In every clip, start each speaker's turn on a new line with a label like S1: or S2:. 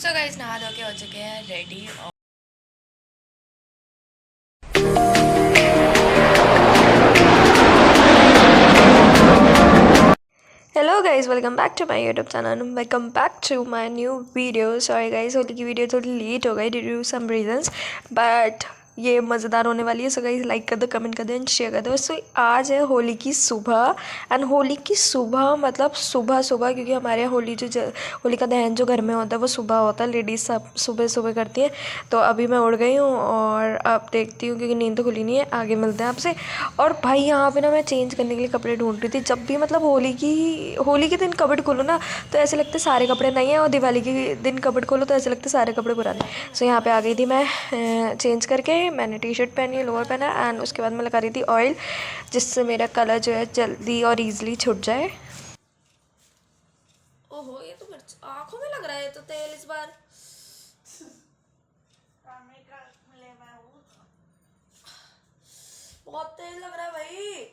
S1: So guys नहा धो के हो चुके हैं ready. Hello guys, welcome back to my YouTube channel, welcome back to my new video. Sorry guys, Holi की वीडियो थोड़ी लेट हो गई due to some reasons, but ये मज़ेदार होने वाली है। सो गाइस लाइक कर दो, कमेंट कर दो एंड शेयर कर दो। सो आज है होली की सुबह, एंड होली की सुबह मतलब सुबह सुबह, क्योंकि हमारे यहाँ होली का दहन जो घर में होता है वो सुबह होता है। लेडीज़ सब सुबह सुबह करती है। तो अभी मैं उठ गई हूँ और अब देखती हूँ, क्योंकि नींद तो खुली नहीं है। आगे मिलते हैं आपसे। और भाई यहाँ पे ना मैं चेंज करने के लिए कपड़े ढूंढ रही थी। जब भी मतलब होली के दिन कपड़ खोलो ना तो ऐसे लगते सारे कपड़े नहीं हैं, और दिवाली के दिन कपड़ खोलो तो ऐसे लगते सारे कपड़े पुराने। सो यहाँ पे आ गई थी मैं चेंज करके। मैंने टी शर्ट पहनी है, लोअर पहना, एंड उसके बाद मैं लगा रही थी ऑयल, जिससे मेरा कलर जो है जल्दी और ईजिली छुट जाए। ओहो, ये तो आँखों में लग रहा है तो तेल इस बार। बहुत तेज लग रहा है भाई।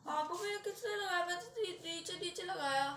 S1: आँखों में किसने लगाया? मैं तो नीचे नीचे लगाया।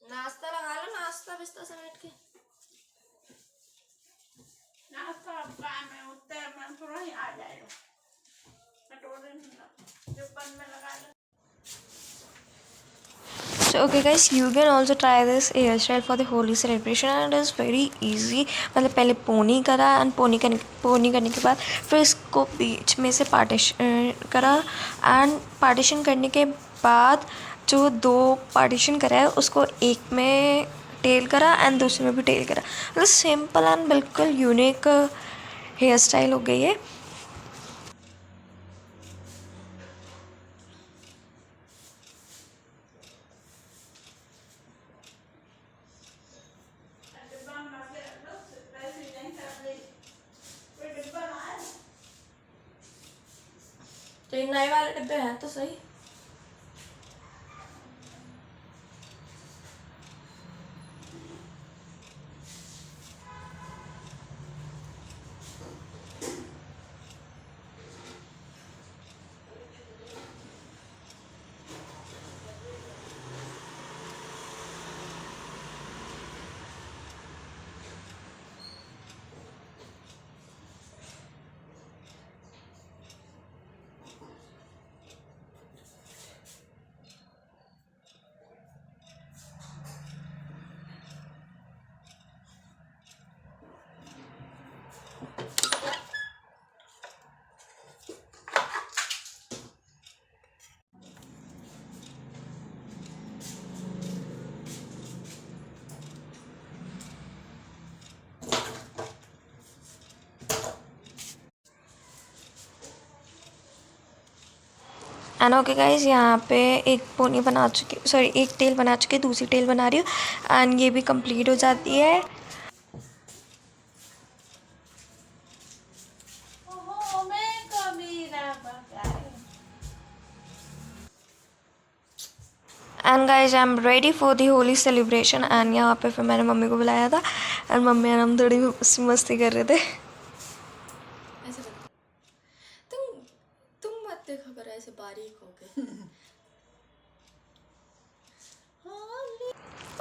S1: नाश्ता लगा लो, नाश्ता बिस्ता समेट के। नाश्ता अब काम है, उतने में थोड़ा ही आ जाएगा। कटोरे में डिब्बन में लगा लो। So okay guys, you can also try this hairstyle for the holy celebration, and it is very easy। मतलब पहले पोनी करा, एंड पोनी करने के बाद फिर इसको बीच में से पार्टीशन करा, एंड पार्टीशन करने के बाद जो दो पार्टीशन करा है उसको एक में टेल करा एंड दूसरे में भी टेल करा। मतलब सिंपल एंड बिल्कुल यूनिक हेयर स्टाइल हो गई है। तो ये नए वाले डिब्बे हैं तो सही। एंड ओके गाइज, यहाँ पे एक पोनी बना चुकी, सॉरी एक टेल बना चुकी है, दूसरी टेल बना रही हूँ, एंड ये भी कंप्लीट हो जाती है। And guys I am ready for the Holi celebration. And यहाँ पे फिर मैंने मम्मी को बुलाया था, एंड मम्मी और हम थोड़ी मस्ती कर रहे थे। तुम मत देखा करो ऐसे बारीक हो गए।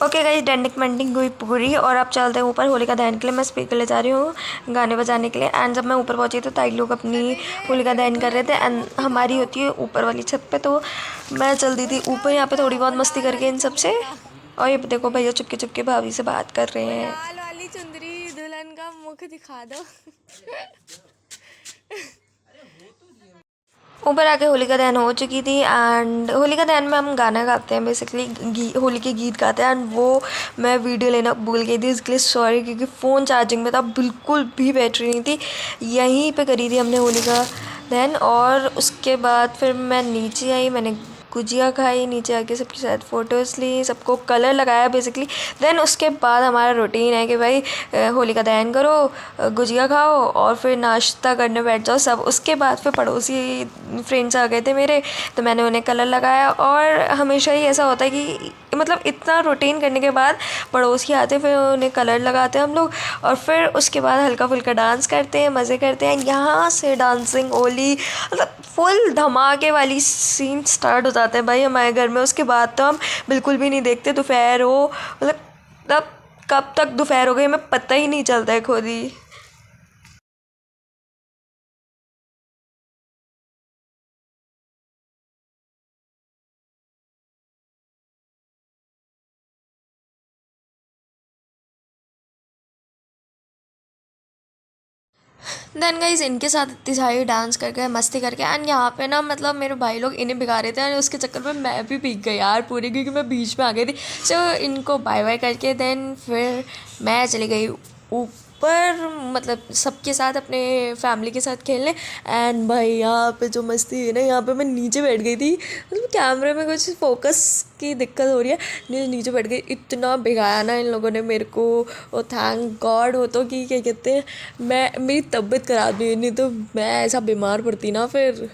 S1: ओके गाइस, डेंटिक मेंटिंग हुई पूरी, और अब चलते हैं ऊपर होली का दहन के लिए। मैं स्पीकर ले जा रही हूँ गाने बजाने के लिए। एंड जब मैं ऊपर पहुँची तो ताई लोग अपनी होली का दहन कर रहे थे, एंड हमारी होती है ऊपर वाली छत पे, तो मैं चलती थी ऊपर यहाँ पे थोड़ी बहुत मस्ती करके इन सब से। और ये देखो भैया चुपके चुपके भाभी से बात कर रहे हैं। लाल वाली चुंदरी दुल्हन का मुख दिखा दो। ऊपर आके होलिका दहन हो चुकी थी एंड होलिका दहन में हम गाना गाते हैं बेसिकली, होली के गीत गाते हैं एंड वो मैं वीडियो लेना भूल गई थी, इसके लिए सॉरी, क्योंकि फ़ोन चार्जिंग में था, बिल्कुल भी बैटरी नहीं थी। यहीं पे करी थी हमने होलिका दहन और उसके बाद फिर मैं नीचे आई, मैंने गुजिया खाई, नीचे आके सबके साथ फ़ोटोज़ ली, सबको कलर लगाया बेसिकली। देन उसके बाद हमारा रूटीन है कि भाई होलिका दहन करो, गुजिया खाओ और फिर नाश्ता करने बैठ जाओ सब। उसके बाद फिर पड़ोसी फ्रेंड्स आ गए थे मेरे, तो मैंने उन्हें कलर लगाया। और हमेशा ही ऐसा होता है कि मतलब इतना रूटीन करने के बाद पड़ोसी आते, फिर उन्हें कलर लगाते हैं हम लोग और फिर उसके बाद हल्का फुल्का डांस करते हैं, मज़े करते हैं। यहाँ से डांसिंग होली मतलब फुल धमाके वाली सीन स्टार्ट हो जाते हैं भाई हमारे घर में। उसके बाद तो हम बिल्कुल भी नहीं देखते दोपहर हो, मतलब तब कब तक दोपहर हो गई हमें पता ही नहीं चलता है खुद ही। देन गाइज इनके साथ इतनी सारी डांस करके मस्ती करके एंड यहाँ पे ना मतलब मेरे भाई लोग इन्हें भिगा रहे थे और उसके चक्कर में मैं भी भीग गई यार पूरी, क्योंकि मैं बीच में आ गई थी। सो इनको बाय बाय करके देन फिर मैं चली गई ऊपर, मतलब सबके साथ अपने फैमिली के साथ खेलने। एंड भाई यहाँ पे जो मस्ती है ना, यहाँ पे मैं नीचे बैठ गई थी, मतलब कैमरे में कुछ फोकस की दिक्कत हो रही है, नीचे बैठ गई। इतना भिगाया ना इन लोगों ने मेरे को, और थैंक गॉड हो तो कि क्या कहते हैं, मैं मेरी तबीयत ख़राब नहीं हुई, नहीं तो मैं ऐसा बीमार पड़ती ना फिर।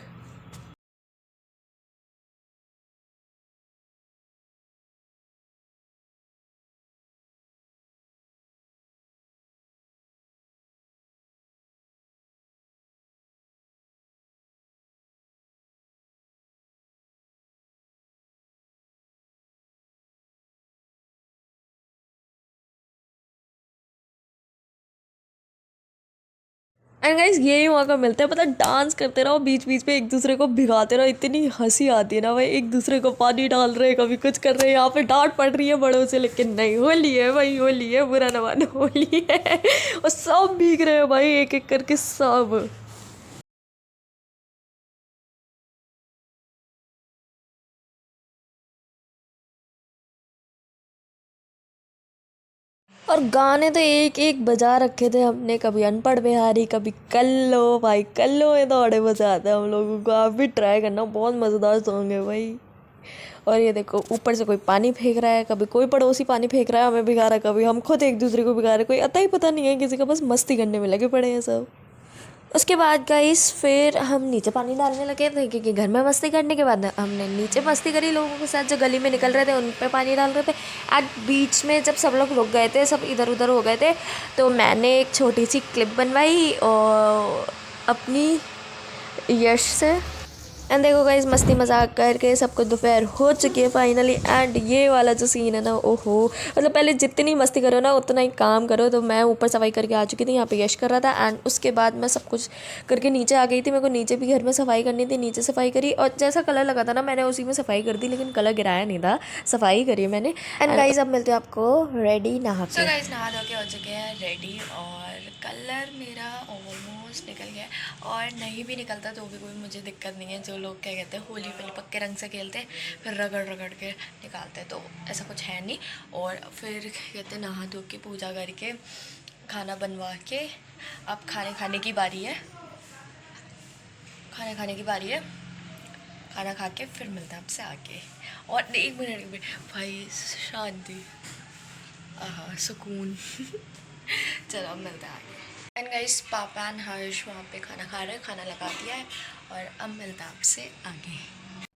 S1: एंड गाइस यही मौका मिलता है, पता डांस करते रहो, बीच बीच में एक दूसरे को भिगाते रहो। इतनी हंसी आती है ना भाई, एक दूसरे को पानी डाल रहे, कभी कुछ कर रहे हैं, यहाँ पे डांट पड़ रही है बड़ों से, लेकिन नहीं, होली है भाई, होली है, बुरा ना मानो, होली है। और सब भीग रहे हैं भाई एक एक करके सब। और गाने तो एक एक बजा रखे थे हमने, कभी अनपढ़ बिहारी, कभी कल्लो भाई, कल्लो में तो बड़े मज़ा आता है हम लोगों को, आप भी ट्राई करना, बहुत मज़ेदार सॉन्ग है भाई। और ये देखो ऊपर से कोई पानी फेंक रहा है, कभी कोई पड़ोसी पानी फेंक रहा है हमें भिगा रहा है, कभी हम खुद एक दूसरे को भिगा रहे हैं, कोई अता ही पता नहीं है किसी का, बस मस्ती करने में लगे पड़े हैं सब। उसके बाद गाइस फिर हम नीचे पानी डालने लगे थे, क्योंकि घर में मस्ती करने के बाद हमने नीचे मस्ती करी लोगों के साथ जो गली में निकल रहे थे, उन पे पानी डाल रहे थे। एंड बीच में जब सब लोग रुक गए थे, सब इधर उधर हो गए थे, तो मैंने एक छोटी सी क्लिप बनवाई और अपनी यश से। एंड देखो गाइस मस्ती मजाक करके सबको दोपहर हो चुकी है फाइनली। एंड ये वाला जो सीन है ना, ओहो, मतलब पहले जितनी मस्ती करो ना उतना ही काम करो। तो मैं ऊपर सफाई करके आ चुकी थी, यहाँ पे यश कर रहा था एंड उसके बाद मैं सब कुछ करके नीचे आ गई थी। मेरे को नीचे भी घर में सफाई करनी थी, नीचे सफाई करी और जैसा कलर लगा था ना मैंने उसी में सफाई कर दी, लेकिन कलर गिराया नहीं था, सफाई करी मैंने। एंड गाइस अब मिलते हैं आपको रेडी नहा के। गाइस नहा धो के हो चुके हैं रेडी और कलर मेरा ऑलमोस्ट निकल गया और नहीं भी निकलता तो भी कोई मुझे दिक्कत नहीं है। जो लोग क्या कहते हैं होली पहले पक्के रंग से खेलते हैं फिर रगड़ रगड़ के निकालते हैं, तो ऐसा कुछ है नहीं। और फिर कहते हैं नहा धो के पूजा करके खाना बनवा के अब खाने खाने की बारी है, खाना खाने की बारी है। खाना खा के फिर मिलता है आपसे आगे। और एक मिनट भाई, शांति, सुकून। चलो अब मिलते हैं आगे। एंड गाइस पापा एंड हर्ष वहाँ पे खाना खा रहे हैं, खाना लगा दिया है और अब मिलता है आपसे आगे।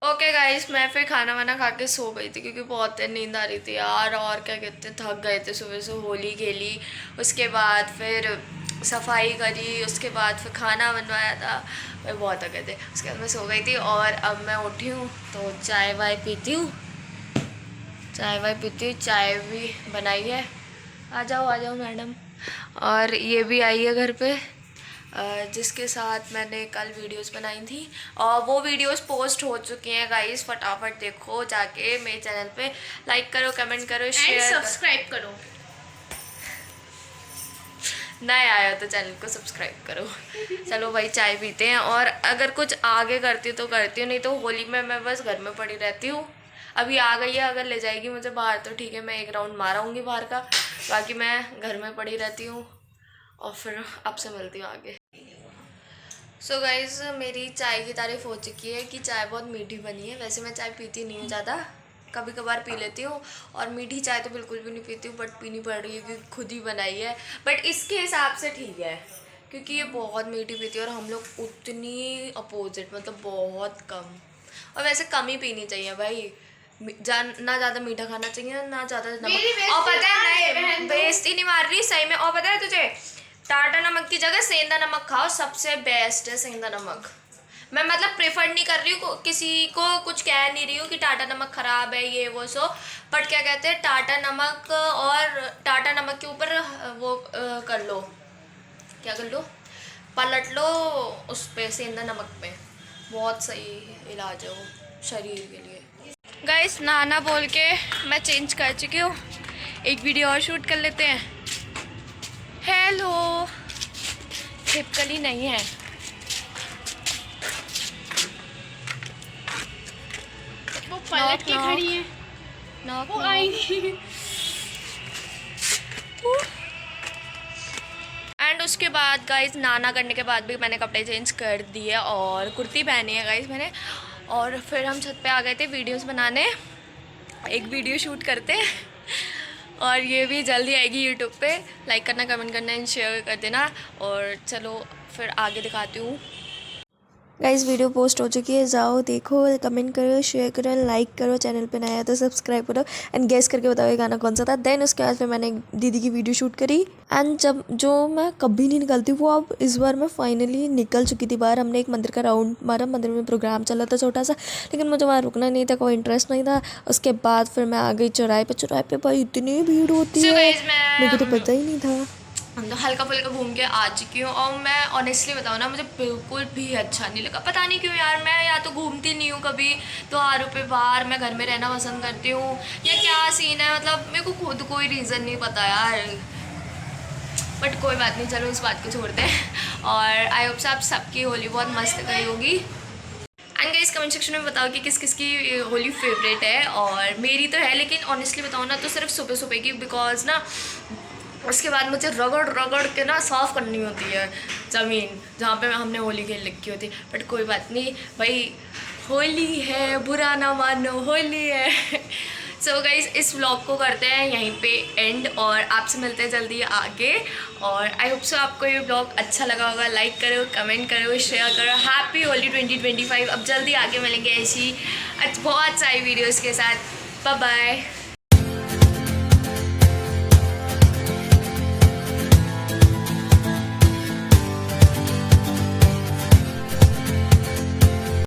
S1: ओके गाइस मैं फिर खाना वाना खा के सो गई थी, क्योंकि बहुत देर नींद आ रही थी यार। और क्या कहते हैं थक गए थे, सुबह से होली खेली, उसके बाद फिर सफाई करी, उसके बाद फिर खाना बनवाया था, मैं बहुत थक गए थे। उसके बाद मैं सो गई थी और अब मैं उठी हूँ तो चाय वाय पीती हूँ, चाय वाय पीती हूँ, चाय भी बनाई है। आ जाओ मैडम। और ये भी आई है घर पे, जिसके साथ मैंने कल वीडियोस बनाई थी और वो वीडियोस पोस्ट हो चुकी हैं गाइस। फटाफट देखो जाके मेरे चैनल पे, लाइक करो, कमेंट करो, शेयर
S2: सब्सक्राइब करो।
S1: नए आए हो तो चैनल को सब्सक्राइब करो। चलो भाई चाय पीते हैं, और अगर कुछ आगे करती हूँ तो करती हूँ, नहीं तो होली में मैं बस घर में पड़ी रहती हूँ। अभी आ गई है, अगर ले जाएगी मुझे बाहर तो ठीक है, मैं एक राउंड माराऊँगी बाहर का, बाकी मैं घर में पड़ी रहती हूँ। और फिर आपसे मिलती हूँ आगे। सो गाइज़, मेरी चाय की तारीफ़ हो चुकी है कि चाय बहुत मीठी बनी है। वैसे मैं चाय पीती नहीं हूँ ज़्यादा, कभी कभार पी लेती हूँ, और मीठी चाय तो बिल्कुल भी नहीं पीती हूँ, बट पीनी पड़ रही है क्योंकि खुद ही बनाई है। बट इसके हिसाब से ठीक है, क्योंकि ये बहुत मीठी पीती है और हम लोग उतनी अपोजिट, मतलब बहुत कम। और वैसे कम ही पीनी चाहिए भाई, ना ज़्यादा मीठा खाना चाहिए ना ज़्यादा नमक। और पता है, नहीं बेइज्जती नहीं मार रही सही में, और पता है तुझे, टाटा नमक की जगह सेंधा नमक खाओ, सबसे बेस्ट है सेंधा नमक। मैं मतलब प्रेफर नहीं कर रही हूँ, किसी को कुछ कह नहीं रही हूँ कि टाटा नमक ख़राब है ये वो सो, बट क्या कहते हैं, टाटा नमक, और टाटा नमक के ऊपर वो कर लो, क्या कर लो, पलट लो उस पे सेंधा नमक पे, बहुत सही इलाज है वो शरीर के लिए। गाइस नाना बोल के मैं चेंज कर चुकी हूँ, एक वीडियो और शूट कर लेते हैं। हेलो, छिपकली नहीं है,
S2: वो पलट के खड़ी है, वो आई नहीं।
S1: एंड उसके बाद गाइस नाना करने के बाद भी मैंने कपड़े चेंज कर दिए और कुर्ती पहनी है गाइस मैंने, और फिर हम छत पे आ गए थे वीडियोस बनाने, एक वीडियो शूट करते हैं, और ये भी जल्दी आएगी यूट्यूब पे। लाइक करना, कमेंट करना एंड शेयर कर देना, और चलो फिर आगे दिखाती हूँ। गाइस वीडियो पोस्ट हो चुकी है, जाओ देखो, कमेंट करो, शेयर करो, लाइक करो, चैनल पे नया है तो सब्सक्राइब करो, एंड गेस करके बताओ ये गाना कौन सा था। देन उसके बाद फिर मैंने दीदी की वीडियो शूट करी, एंड जब जो मैं कभी नहीं निकलती वो अब इस बार मैं फाइनली निकल चुकी थी बाहर। हमने एक मंदिर का राउंड मारा, मंदिर में प्रोग्राम चला था छोटा सा, लेकिन मुझे वहाँ रुकना नहीं था, कोई इंटरेस्ट नहीं था। उसके बाद फिर मैं आ गई चौराहे पे भाई इतनी भीड़ होती है, मेरे को तो पता ही नहीं था। तो हल्का फुल्का घूम के आ चुकी हूँ, और मैं ऑनेस्टली बताऊँ ना, मुझे बिल्कुल भी अच्छा नहीं लगा, पता नहीं क्यों यार। मैं या तो घूमती नहीं हूँ कभी त्योहारों पे बाहर, मैं घर में रहना पसंद करती हूँ, या क्या सीन है, मतलब मेरे को खुद कोई रीज़न नहीं पता यार, बट कोई बात नहीं, चलो इस बात को छोड़ते हैं। और आई होप से आप सबकी होली बहुत मस्त गई होगी। एंड गाइस कमेंट सेक्शन में बताओ कि किस किस की होली फेवरेट है, और मेरी तो है, लेकिन ऑनेस्टली बताऊँ ना तो सिर्फ सुबह सुबह की, बिकॉज ना उसके बाद मुझे रगड़ रगड़ के ना साफ़ करनी होती है ज़मीन जहाँ पे हमने होली खेल रखी होती। बट कोई बात नहीं भाई, होली है, बुरा ना मानो, होली है। सो गाइस इस व्लॉग को करते हैं यहीं पे एंड, और आपसे मिलते हैं जल्दी आगे। और आई होप सो आपको ये व्लॉग अच्छा लगा होगा, लाइक करो, कमेंट करो, शेयर करो। हैप्पी होली 2025। अब जल्दी आगे मिलेंगे ऐसी बहुत सारी वीडियोज़ के साथ। Bye bye.